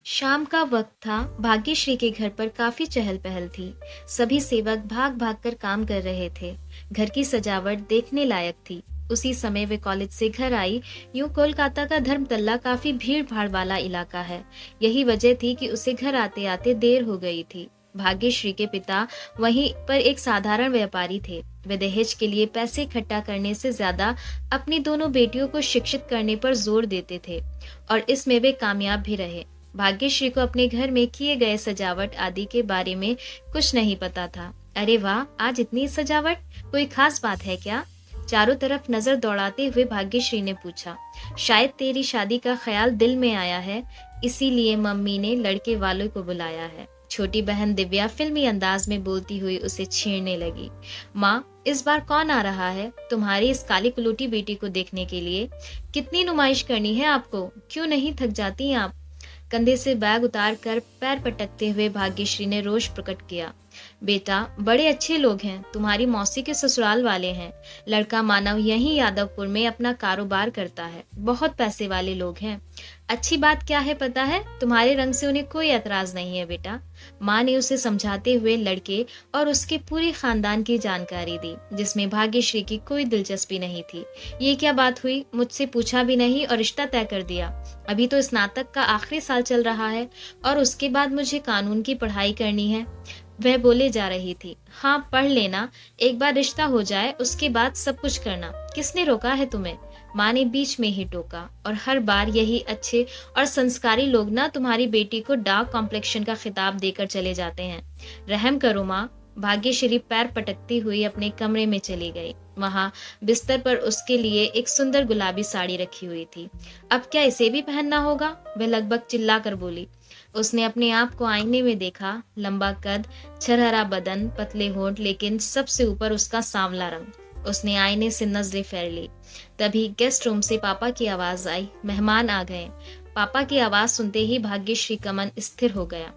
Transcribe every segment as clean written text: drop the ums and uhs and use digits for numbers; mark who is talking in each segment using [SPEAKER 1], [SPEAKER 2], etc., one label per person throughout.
[SPEAKER 1] शाम का वक्त था। भाग्यश्री के घर पर काफी चहल पहल थी। सभी सेवक भाग भाग कर काम कर रहे थे। घर की सजावट देखने लायक थी। उसी समय वे कॉलेज से घर आई। यूं कोलकाता का धर्मतल्ला काफी भीड़ भाड़ वाला इलाका है। यही वजह थी कि उसे घर आते आते देर हो गई थी। भाग्यश्री के पिता वहीं पर एक साधारण व्यापारी थे। वे दहेज के लिए पैसे इकट्ठा करने से ज्यादा अपनी दोनों बेटियों को शिक्षित करने पर जोर देते थे, और इसमें वे कामयाब भी रहे। भाग्यश्री को अपने घर में किए गए सजावट आदि के बारे में कुछ नहीं पता था। अरे वाह, आज इतनी सजावट, कोई खास बात है क्या? चारों तरफ नजर दौड़ाते हुए भाग्यश्री ने पूछा। शायद तेरी शादी का ख्याल दिल में आया है, इसीलिए मम्मी ने लड़के वालों को बुलाया है। छोटी बहन दिव्या फिल्मी अंदाज में बोलती हुई उसे छेड़ने लगी। माँ, इस बार कौन आ रहा है तुम्हारी इस काली कुलूटी बेटी को देखने के लिए? कितनी नुमाइश करनी है आपको, क्यों नहीं थक जाती आप? कंधे से बैग उतार कर पैर पटकते हुए भाग्यश्री ने रोष प्रकट किया। बेटा, बड़े अच्छे लोग हैं, तुम्हारी मौसी के ससुराल वाले हैं। लड़का मानव यहीं यादवपुर में अपना कारोबार करता है, बहुत पैसे वाले लोग हैं। अच्छी बात क्या है पता है? तुम्हारे रंग से उन्हें कोई एतराज नहीं है बेटा। माँ ने उसे समझाते हुए लड़के और उसके पूरे खानदान की जानकारी दी, जिसमें भाग्यश्री की कोई दिलचस्पी नहीं थी। ये क्या बात हुई, मुझसे पूछा भी नहीं और रिश्ता तय कर दिया? अभी तो स्नातक का आखिरी साल चल रहा है और उसके बाद मुझे कानून की पढ़ाई करनी है, वह बोले जा रही थी। हाँ, पढ़ लेना, एक बार रिश्ता हो जाए उसके बाद सब कुछ करना। किसने रोका है तुम्हें? माँ ने बीच में ही टोका। और हर बार यही अच्छे और संस्कारी लोग ना तुम्हारी बेटी को डार्क कॉम्प्लेक्शन का खिताब देकर चले जाते हैं। रहम करो माँ। भाग्यश्री पैर पटकती हुई अपने कमरे में चली गई। वहां बिस्तर पर उसके लिए एक सुंदर गुलाबी साड़ी रखी हुई थी। अब क्या इसे भी पहनना होगा? वह लगभग चिल्लाकर बोली। उसने अपने आप को आईने में देखा। लंबा कद, छरहरा बदन, पतले होंठ, लेकिन सबसे ऊपर उसका सांवला रंग। उसने आईने से नजरें फेर ली। तभी गेस्ट रूम से पापा की आवाज आई। मेहमान आ गए। पापा की आवाज सुनते ही भाग्यश्री का मन स्थिर हो गया।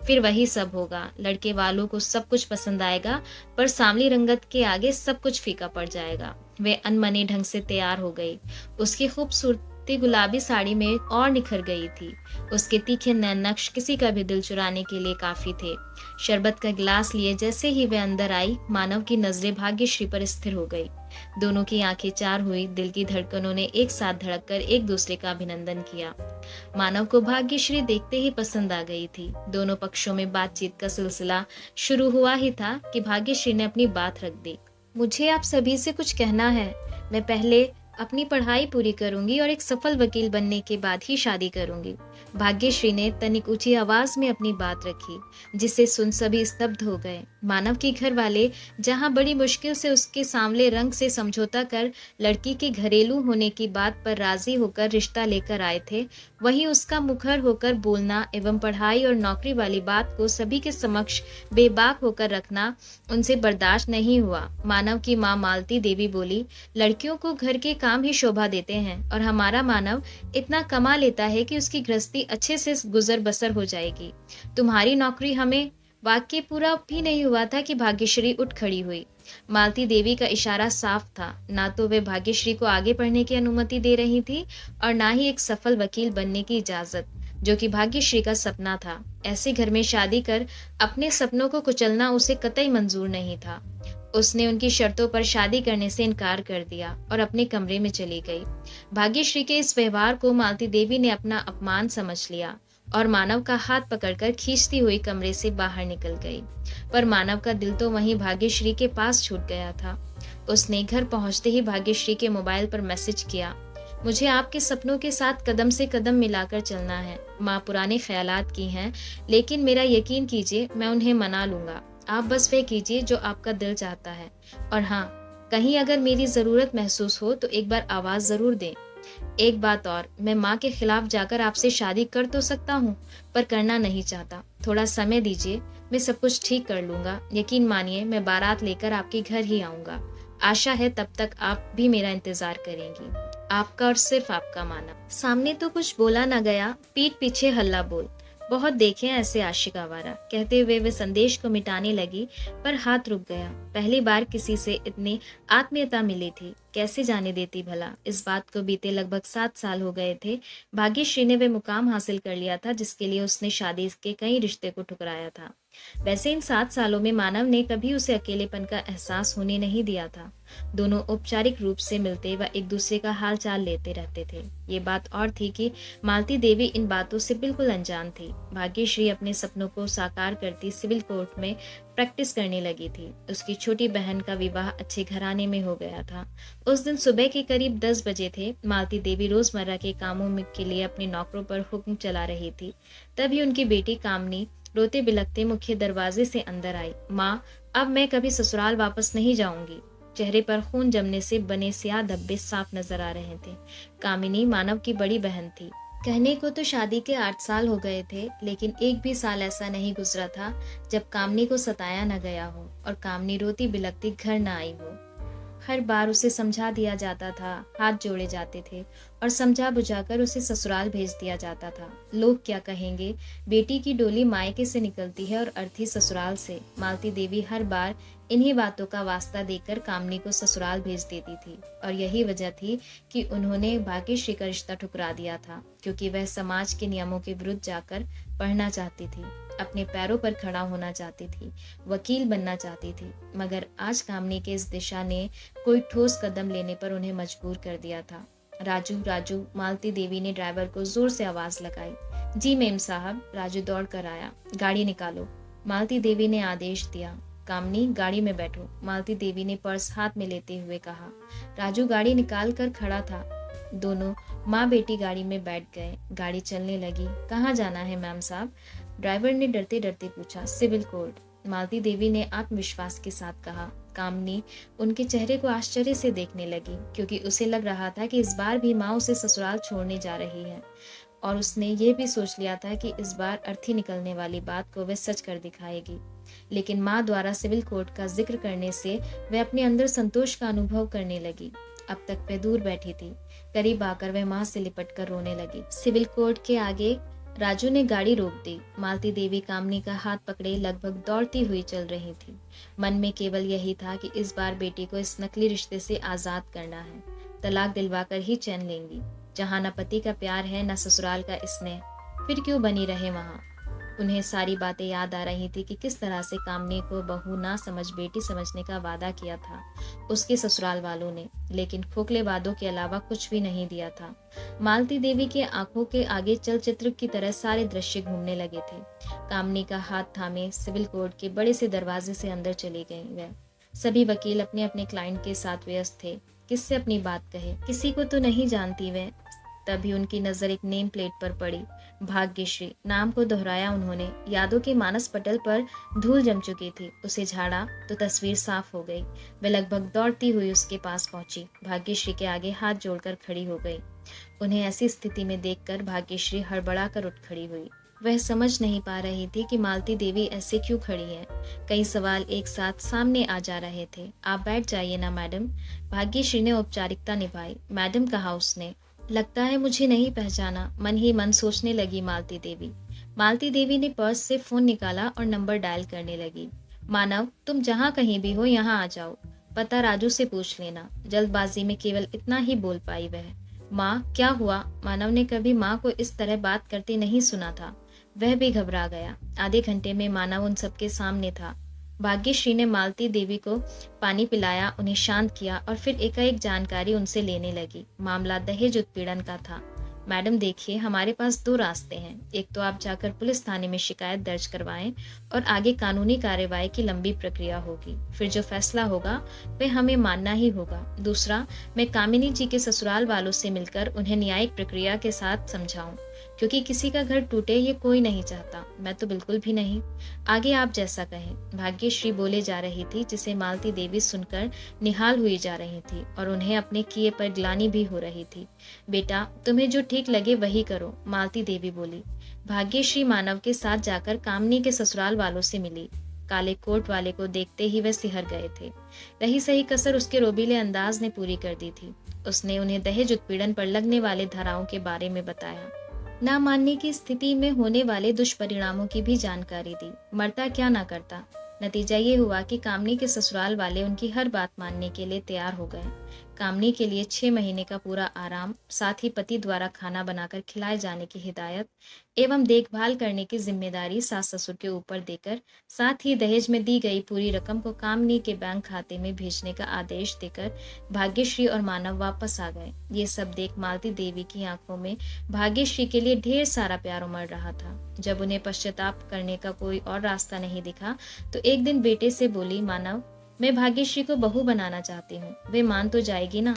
[SPEAKER 1] फिर वही सब होगा। लड़के वालों को सब कुछ पसंद आएगा, पर सांवली रंगत के आगे सब कुछ फीका पड़ जाएगा। वे अनमने ढंग से तैयार हो गई। उसकी खूबसूरती गुलाबी साड़ी में और निखर गई थी। उसके तीखे नैन नक्श किसी का भी दिल चुराने के लिए काफी थे। शरबत का गिलास लिए जैसे ही वे अंदर आई, मानव की नजरें भाग्यश्री पर स्थिर हो गई। दोनों की आंखें चार हुई। दिल की धड़कनों ने एक साथ धड़ककर एक दूसरे का अभिनंदन किया। मानव को भाग्यश्री देखते ही पसंद आ गई थी। दोनों पक्षों में बातचीत का सिलसिला शुरू हुआ ही था कि भाग्यश्री ने अपनी बात रख दी। मुझे आप सभी से कुछ कहना है। मैं पहले अपनी पढ़ाई पूरी करूंगी और एक सफल वकील बनने के बाद ही शादी करूंगी। भाग्यश्री ने तनिक ऊंची आवाज में अपनी बात रखी, जिसे सुन सभी स्तब्ध हो गए। मानव के घर वाले जहां बड़ी मुश्किल से उसके सांवले रंग से समझौता कर लड़की के घरेलू होने की बात पर राजी होकर रिश्ता लेकर आए थे, वहीं उसका मुखर होकर बोलना एवं पढ़ाई और नौकरी वाली बात को सभी के समक्ष बेबाक होकर रखना उनसे बर्दाश्त नहीं हुआ। मानव की माँ मालती देवी बोली, लड़कियों को घर के काम ही शोभा देते हैं, और हमारा मानव इतना कमा लेता है कि उसकी गृहस्थी अच्छे से गुजर बसर हो जाएगी। तुम्हारी नौकरी हमें। वाक्य पूरा भी नहीं हुआ था कि भाग्यश्री उठ खड़ी हुई। मालती देवी का इशारा साफ था। ना तो वे भाग्यश्री को आगे पढ़ने की अनुमति दे रही थी और ना ही एक सफल वकील बनने की इजाजत, जो कि भाग्यश्री का सपना था। ऐसे घर में शादी कर अपने सपनों को कुचलना उसे कतई मंजूर नहीं था। उसने उनकी शर्तों पर शादी करने से इनकार कर दिया और अपने कमरे में चली गई। भाग्यश्री के इस व्यवहार को मालती देवी ने अपना अपमान समझ लिया और मानव का हाथ पकड़कर खींचती हुई कमरे से बाहर निकल गई। पर मानव का दिल तो वहीं भाग्यश्री के पास छूट गया था। उसने घर पहुंचते ही भाग्यश्री के मोबाइल पर मैसेज किया, मुझे आपके सपनों के साथ कदम से कदम मिलाकर चलना है। माँ पुराने ख्यालात की हैं, लेकिन मेरा यकीन कीजिए मैं उन्हें मना लूंगा। आप बस वे कीजिए जो आपका दिल चाहता है। और हाँ, कहीं अगर मेरी जरूरत महसूस हो तो एक बार आवाज जरूर दें। एक बात और, मैं माँ के खिलाफ जाकर आपसे शादी कर तो सकता हूँ, पर करना नहीं चाहता। थोड़ा समय दीजिए, मैं सब कुछ ठीक कर लूंगा। यकीन मानिए, मैं बारात लेकर आपके घर ही आऊंगा। आशा है तब तक आप भी मेरा इंतजार करेंगी। आपका और सिर्फ आपका मानव। सामने तो कुछ बोला न गया, पीठ पीछे हल्ला बोल। बहुत देखे ऐसे आशिक आवारा, कहते हुए वे संदेश को मिटाने लगी, पर हाथ रुक गया। पहली बार किसी से इतनी आत्मीयता मिली थी। कैसे जाने देती भला। इस बात को बीते लगभग 7 साल हो गए थे। भाग्यश्री ने वे मुकाम हासिल कर लिया था जिसके लिए उसने शादी के कई रिश्ते को ठुकराया था। वैसे इन 7 सालों में मानव ने कभी उसे अकेलेपन का एहसास होने नहीं दिया था। दोनों औपचारिक रूप से मिलते व एक दूसरे का हाल चाल लेते रहते थे। ये बात और थी कि मालती देवी इन बातों से बिल्कुल अनजान थी। भाग्यश्री अपने सपनों को साकार करती सिविल कोर्ट में प्रैक्टिस करने लगी थी। उसकी छोटी बहन का विवाह अच्छे घराने में हो गया था। उस दिन सुबह के करीब 10 बजे थे। मालती देवी रोजमर्रा के कामों के लिए अपने नौकरों पर हुक्म चला रही थी। तभी उनकी बेटी कामनी रोते बिलखते मुख्य दरवाजे से अंदर आई। माँ, अब मैं कभी ससुराल वापस नहीं जाऊंगी। चेहरे पर खून जमने से बने स्याह धब्बे साफ नजर आ रहे थे। कामिनी मानव की बड़ी बहन थी। कहने को तो शादी के 8 साल हो गए थे, लेकिन एक भी साल ऐसा नहीं गुजरा था जब कामनी को सताया न गया हो और कामनी रोती बिलखती घर न आई हो। हर बार उसे समझा दिया जाता था, हाथ जोड़े जाते थे और समझा बुझाकर उसे ससुराल भेज दिया जाता था। लोग क्या कहेंगे, बेटी की डोली मायके से निकलती है और अर्थी ससुराल से। मालती देवी हर बार इन्हीं बातों का वास्ता देकर कामनी को ससुराल भेज देती थी और यही वजह थी कि उन्होंने भाग्यश्री का रिश्ता ठुकरा दिया था, क्योंकि वह समाज के नियमों के विरुद्ध जाकर पढ़ना चाहती थी, अपने पैरों पर खड़ा होना चाहती थी, वकील बनना चाहती थी। मगर आज कामनी के इस दिशा ने कोई ठोस कदम लेने पर उन्हें मजबूर कर दिया था। राजू, राजू, मालती देवी ने ड्राइवर को जोर से आवाज लगाई। जी मेम साहब। राजू दौड़ कर आया। गाड़ी निकालो, मालती देवी ने आदेश दिया। कामनी, गाड़ी में बैठो, मालती देवी ने पर्स हाथ में लेते हुए कहा। राजू गाड़ी निकाल कर खड़ा था। दोनों माँ बेटी गाड़ी में बैठ गए। गाड़ी चलने लगी। कहाँ जाना है मैम साहब? ड्राइवर ने डरते डरते पूछा। सिविल कोर्ट, मालती देवी ने आत्मविश्वास के साथ कहा। कामनी उनके चेहरे को आश्चर्य से देखने लगी, क्योंकि उसे लग रहा था कि इस बार भी माँ उसे ससुराल छोड़ने जा रही है और उसने ये भी सोच लिया था कि इस बार अर्थी निकलने वाली बात को वह सच कर दिखाएगी। लेकिन माँ द्वारा सिविल कोर्ट का जिक्र करने से वह अपने अंदर संतोष का अनुभव करने लगी। अब तक वह दूर बैठी थी। करीब आकर वह माँ से लिपट कर रोने लगी। सिविल कोर्ट के आगे राजू ने गाड़ी रोक दी। मालती देवी कामनी का हाथ पकड़े लगभग दौड़ती हुई चल रही थी। मन में केवल यही था कि इस बार बेटी को इस नकली रिश्ते से आजाद करना है। तलाक दिलवाकर ही चैन लेंगी। जहाँ न पति का प्यार है न ससुराल का स्नेह, फिर क्यों बनी रहे वहाँ। उन्हें सारी बातें याद आ रही थी कि किस तरह से कामनी को बहू ना समझ बेटी समझने का वादा किया था उसके ससुराल वालों ने, लेकिन खोखले वादों के अलावा कुछ भी नहीं दिया था। मालती देवी के आंखों के आगे चलचित्र की तरह सारे दृश्य घूमने लगे थे। कामनी का हाथ थामे सिविल कोर्ट के बड़े से दरवाजे से अंदर चली गई वह। सभी वकील अपने अपने क्लाइंट के साथ व्यस्त थे। किससे अपनी बात कहे, किसी को तो नहीं जानती वह। तभी उनकी नजर एक नेम प्लेट पर पड़ी। भाग्यश्री नाम को दोहराया उन्होंने। यादों के मानस पटल पर धूल जम चुकी थी। उसे झाड़ा तो तस्वीर साफ हो गई। वह लगभग दौड़ती हुई उसके पास पहुंची। भाग्यश्री के आगे हाथ जोड़कर खड़ी हो गई। उन्हें ऐसी स्थिति में देखकर भाग्यश्री हड़बड़ा कर उठ खड़ी हुई। वह समझ नहीं पा रही थी कि मालती देवी ऐसे क्यों खड़ी है। कई सवाल एक साथ सामने आ जा रहे थे। आप बैठ जाइए ना मैडम। भाग्यश्री ने औपचारिकता निभाई। मैडम कहा उसने। लगता है मुझे नहीं पहचाना, मन ही मन सोचने लगी मालती देवी। मालती देवी ने पर्स से फोन निकाला और नंबर डायल करने लगी। मानव, तुम जहाँ कहीं भी हो यहाँ आ जाओ। पता राजू से पूछ लेना। जल्दबाजी में केवल इतना ही बोल पाई वह। माँ, क्या हुआ? मानव ने कभी माँ को इस तरह बात करते नहीं सुना था। वह भी घबरा गया। आधे घंटे में मानव उन सबके सामने था। भाग्यश्री ने मालती देवी को पानी पिलाया, उन्हें शांत किया और फिर एकाएक जानकारी उनसे लेने लगी। मामला दहेज उत्पीड़न का था। मैडम देखिए, हमारे पास 2 रास्ते हैं। एक तो आप जाकर पुलिस थाने में शिकायत दर्ज करवाएं और आगे कानूनी कार्यवाही की लंबी प्रक्रिया होगी। फिर जो फैसला होगा वह हमें मानना ही होगा। दूसरा, मैं कामिनी जी के ससुराल वालों से मिलकर उन्हें न्यायिक प्रक्रिया के साथ समझाऊं, क्योंकि किसी का घर टूटे ये कोई नहीं चाहता। मैं तो बिल्कुल भी नहीं। आगे आप जैसा कहें। भाग्यश्री बोले जा रही थी, जिसे मालती देवी सुनकर निहाल हुई जा रही थी और उन्हें अपने किए पर ग्लानि भी हो रही थी। बेटा, तुम्हें जो ठीक लगे वही करो, मालती देवी बोली। भाग्यश्री मानव के साथ जाकर कामनी के ससुराल वालों से मिली। काले कोट वाले को देखते ही वह सिहर गए थे। रही सही कसर उसके रोबीले अंदाज ने पूरी कर दी थी। उसने उन्हें दहेज उत्पीड़न पर लगने वाले धाराओं के बारे में बताया। ना मानने की स्थिति में होने वाले दुष्परिणामों की भी जानकारी दी। मरता क्या ना करता। नतीजा ये हुआ कि कामनी के ससुराल वाले उनकी हर बात मानने के लिए तैयार हो गए। कामनी के लिए 6 महीने का पूरा आराम, साथ ही पति द्वारा खाना बनाकर खिलाए जाने की हिदायत एवं देखभाल करने की जिम्मेदारी सास ससुर के ऊपर देकर, साथ ही दहेज में दी गई पूरी रकम को कामनी के बैंक खाते में भेजने का आदेश देकर भाग्यश्री और मानव वापस आ गए। ये सब देख मालती देवी की आंखों में भाग्यश्री के लिए ढेर सारा प्यार उमड़ रहा था। जब उन्हें पश्चाताप करने का कोई और रास्ता नहीं दिखा तो एक दिन बेटे से बोली, मानव, मैं भाग्यश्री को बहू बनाना चाहती हूँ, वे मान तो जाएगी ना?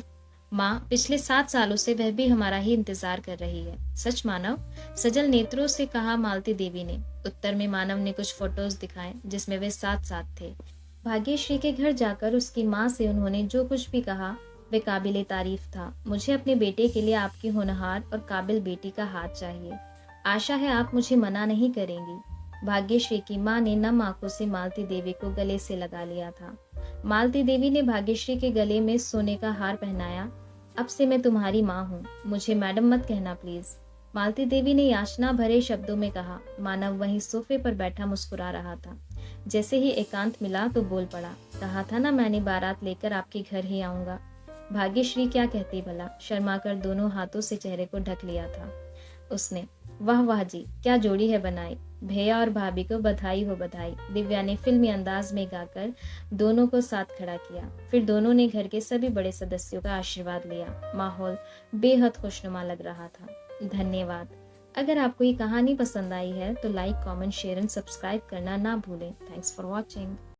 [SPEAKER 1] माँ, पिछले 7 सालों से वह भी हमारा ही इंतजार कर रही है। सच मानव? सजल नेत्रों से कहा मालती देवी ने। उत्तर में मानव ने कुछ फोटोज दिखाए जिसमें वे साथ साथ थे। भाग्यश्री के घर जाकर उसकी माँ से उन्होंने जो कुछ भी कहा वे काबिले तारीफ था। मुझे अपने बेटे के लिए आपकी होनहार और काबिल बेटी का हाथ चाहिए। आशा है आप मुझे मना नहीं करेंगी। भाग्यश्री की माँ ने नम आंखों से मालती देवी को गले से लगा लिया था। मालती देवी ने भाग्यश्री के गले में सोने का हार पहनाया। अब से मैं तुम्हारी माँ हूँ, मुझे मैडम मत कहना प्लीज। मालती देवी ने याचना भरे शब्दों में कहा। मानव वहीं सोफे पर बैठा मुस्कुरा रहा था। जैसे ही एकांत मिला तो बोल पड़ा, कहा था ना मैंने बारात लेकर आपके घर ही आऊंगा। भाग्यश्री क्या कहती भला? शर्मा कर दोनों हाथों से चेहरे को ढक लिया था उसने। वाह वाह जी, क्या जोड़ी है बनाई। भैया और भाभी को बधाई हो बधाई, दिव्या ने फिल्मी अंदाज में गाकर दोनों को साथ खड़ा किया। फिर दोनों ने घर के सभी बड़े सदस्यों का आशीर्वाद लिया। माहौल बेहद खुशनुमा लग रहा था। धन्यवाद। अगर आपको ये कहानी पसंद आई है तो like, comment, share and subscribe करना ना भूलें। Thanks for watching.